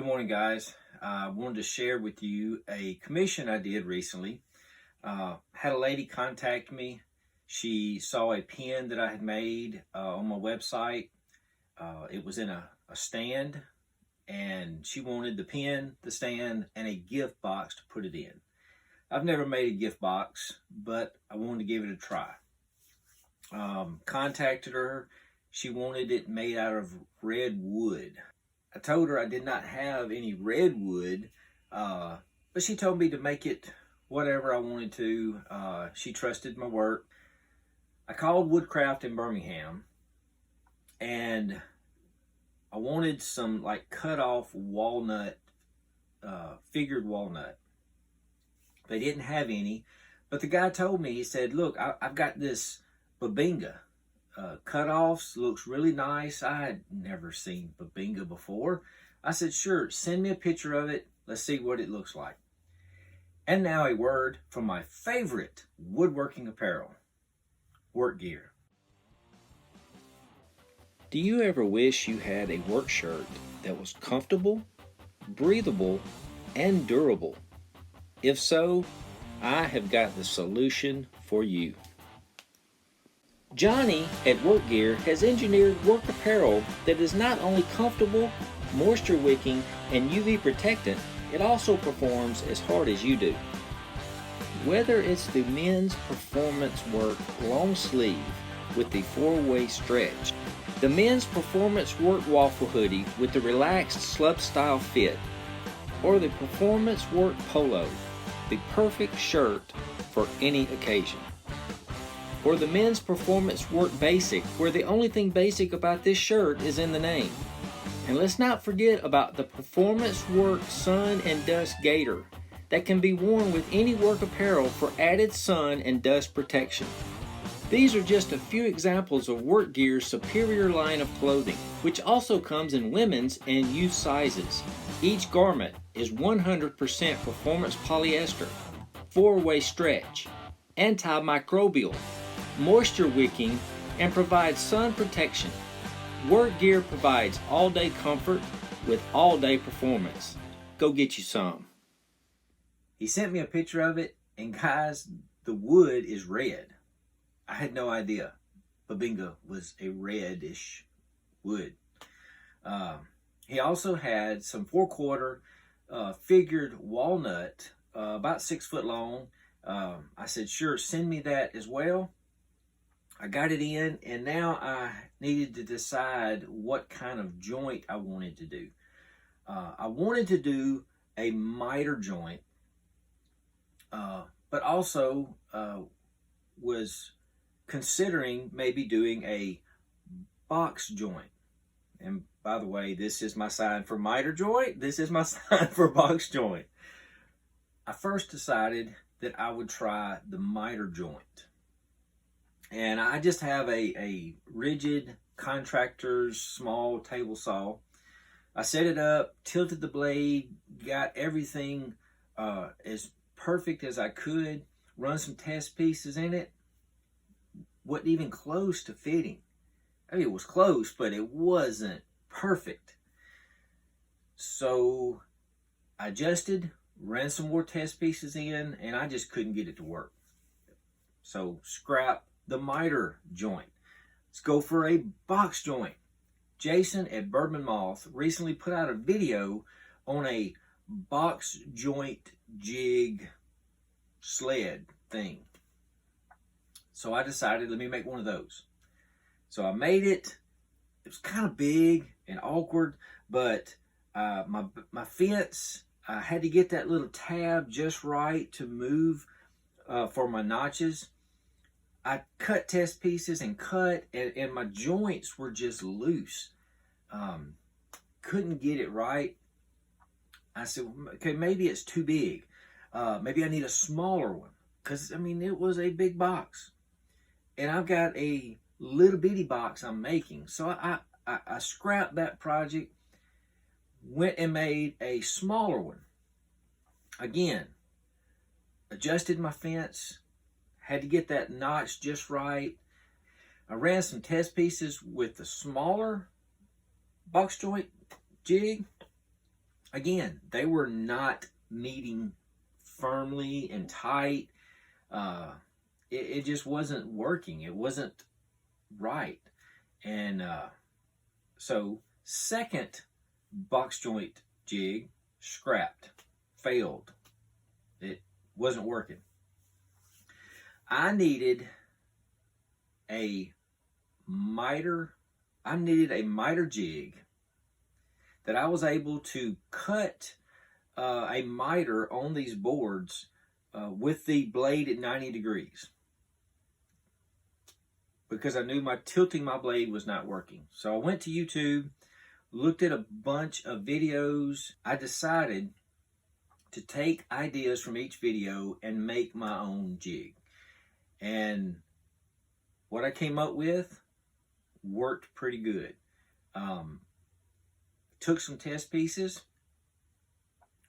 Good morning, guys. I wanted to share with you a commission I did recently. Had a lady contact me. She saw a pen that I had made on my website. It was in a stand, and she wanted the pen, the stand, and a gift box to put it in. I've never made a gift box, but I wanted to give it a try. Contacted her. She wanted it made out of red wood. I told her I did not have any redwood, but she told me to make it whatever I wanted to. She trusted my work. I called Woodcraft in Birmingham, and I wanted some like cut off walnut, figured walnut. They didn't have any, but the guy told me, he said, look, I've got this Bubinga. Cut-offs, looks really nice. I had never seen Bubinga before. I said, sure, send me a picture of it. Let's see what it looks like. And now a word from my favorite woodworking apparel, work gear. Do you ever wish you had a work shirt that was comfortable, breathable, and durable? If so, I have got the solution for you. Johnny at Work Gear has engineered work apparel that is not only comfortable, moisture wicking, and UV protectant, it also performs as hard as you do. Whether it's the men's performance work long sleeve with the 4-way stretch, the men's performance work waffle hoodie with the relaxed slub style fit, or the performance work polo, the perfect shirt for any occasion. Or the men's performance work basic, where the only thing basic about this shirt is in the name. And let's not forget about the performance work sun and dust gaiter that can be worn with any work apparel for added sun and dust protection. These are just a few examples of Work Gear's superior line of clothing, which also comes in women's and youth sizes. Each garment is 100% performance polyester, 4-way stretch, antimicrobial, moisture wicking, and provides sun protection. Work Gear provides all-day comfort with all-day performance. Go get you some. He sent me a picture of it, and guys, the wood is red. I had no idea Bubinga was a reddish wood. He also had some 4/4 figured walnut, about 6 foot long. I said, sure, send me that as well. I got it in, and now I needed to decide what kind of joint I wanted to do. I wanted to do a miter joint, but also was considering maybe doing a box joint. And by the way, this is my sign for miter joint. This is my sign for box joint. I first decided that I would try the miter joint. And I just have a rigid contractor's small table saw. I set it up, tilted the blade, got everything as perfect as I could, run some test pieces in it. Wasn't even close to fitting. I mean, it was close, but it wasn't perfect. So I adjusted, ran some more test pieces in, and I just couldn't get it to work. So scrap the miter joint. Let's go for a box joint. Jason at Bourbon Moth recently put out a video on a box joint jig sled thing. So I decided, let me make one of those. So I made it. It was kind of big and awkward, but my fence, I had to get that little tab just right to move for my notches. I cut test pieces and cut, and my joints were just loose. Couldn't get it right. I said, okay, maybe it's too big. Maybe I need a smaller one, because, I mean, it was a big box. And I've got a little bitty box I'm making. So I scrapped that project, went and made a smaller one. Again, adjusted my fence, had to get that notch just right. I ran some test pieces with the smaller box joint jig, Again, they were not meeting firmly and tight. It just wasn't working. It wasn't right. And so, second box joint jig, scrapped, failed. It wasn't working. I needed a miter. I needed a miter jig that I was able to cut a miter on these boards with the blade at 90 degrees, because I knew tilting my blade was not working. So I went to YouTube, looked at a bunch of videos. I decided to take ideas from each video and make my own jig. And what I came up with worked pretty good. Took some test pieces,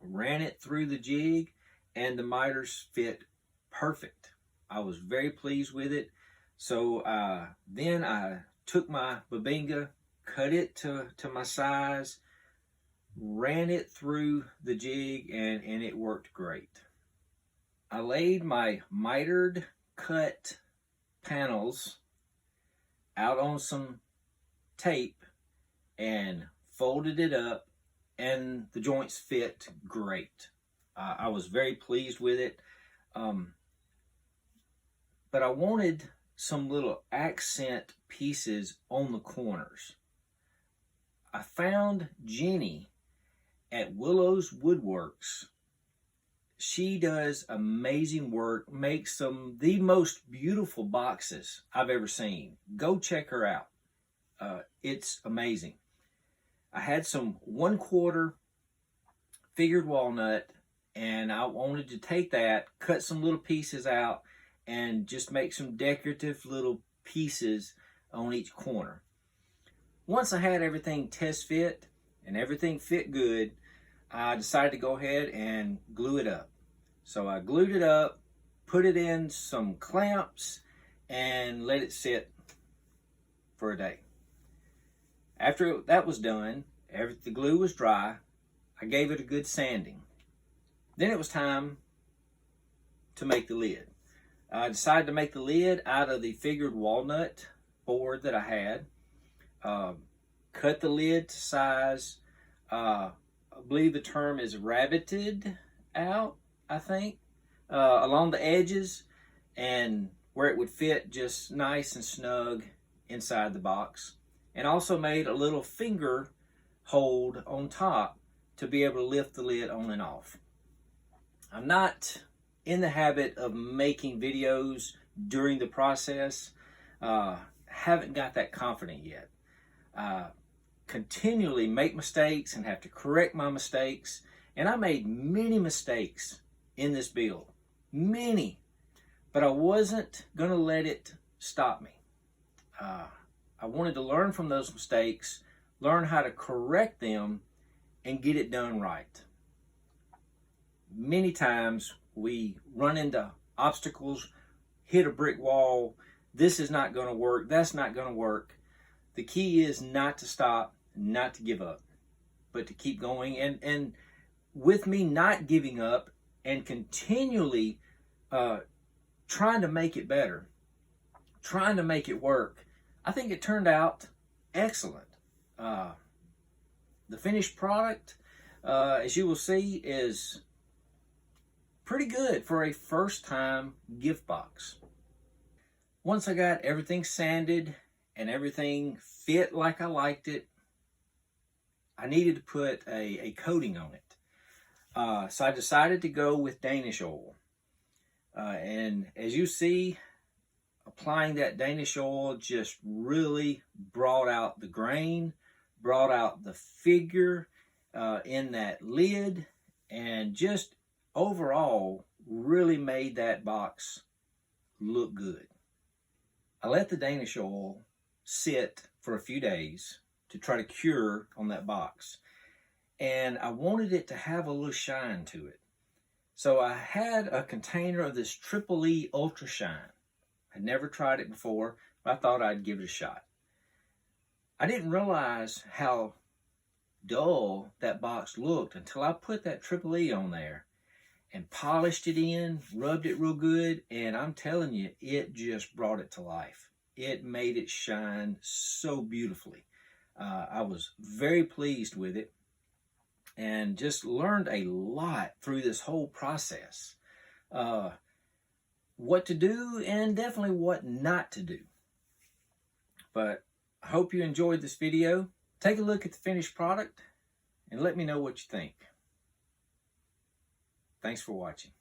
ran it through the jig, and the miters fit perfect. I was very pleased with it. So then I took my Bubinga, cut it to my size, ran it through the jig, and it worked great. I laid my mitered cut panels out on some tape and folded it up, and the joints fit great. I was very pleased with it. But I wanted some little accent pieces on the corners. I found Jenny at Willow's Woodworks. She does amazing work, makes the most beautiful boxes I've ever seen. Go check her out. It's amazing. I had some 1/4 figured walnut, and I wanted to take that, cut some little pieces out, and just make some decorative little pieces on each corner. Once I had everything test fit and everything fit good, I decided to go ahead and glue it up. So I glued it up, put it in some clamps, and let it sit for a day. After that was done, the glue was dry, I gave it a good sanding. Then it was time to make the lid. I decided to make the lid out of the figured walnut board that I had. Cut the lid to size. I believe the term is rabbited out, I think, along the edges, and where it would fit just nice and snug inside the box. And also made a little finger hold on top to be able to lift the lid on and off. I'm not in the habit of making videos during the process. Haven't got that confident yet. Continually make mistakes and have to correct my mistakes. And I made many mistakes in this build. Many. But I wasn't going to let it stop me. I wanted to learn from those mistakes, learn how to correct them, and get it done right. Many times we run into obstacles, hit a brick wall. This is not going to work. That's not going to work. The key is not to stop, not to give up, but to keep going. And with me not giving up and continually trying to make it better, trying to make it work, I think it turned out excellent. The finished product, as you will see, is pretty good for a first-time gift box. Once I got everything sanded and everything fit like I liked it, I needed to put a coating on it. So I decided to go with Danish oil. And as you see, applying that Danish oil just really brought out the grain, brought out the figure in that lid, and just overall really made that box look good. I let the Danish oil sit for a few days to try to cure on that box. And I wanted it to have a little shine to it. So I had a container of this Triple E Ultra Shine. I'd never tried it before, but I thought I'd give it a shot. I didn't realize how dull that box looked until I put that Triple E on there and polished it in, rubbed it real good, and I'm telling you, it just brought it to life. It made it shine so beautifully. I was very pleased with it and just learned a lot through this whole process. What to do and definitely what not to do. But I hope you enjoyed this video. Take a look at the finished product and let me know what you think. Thanks for watching.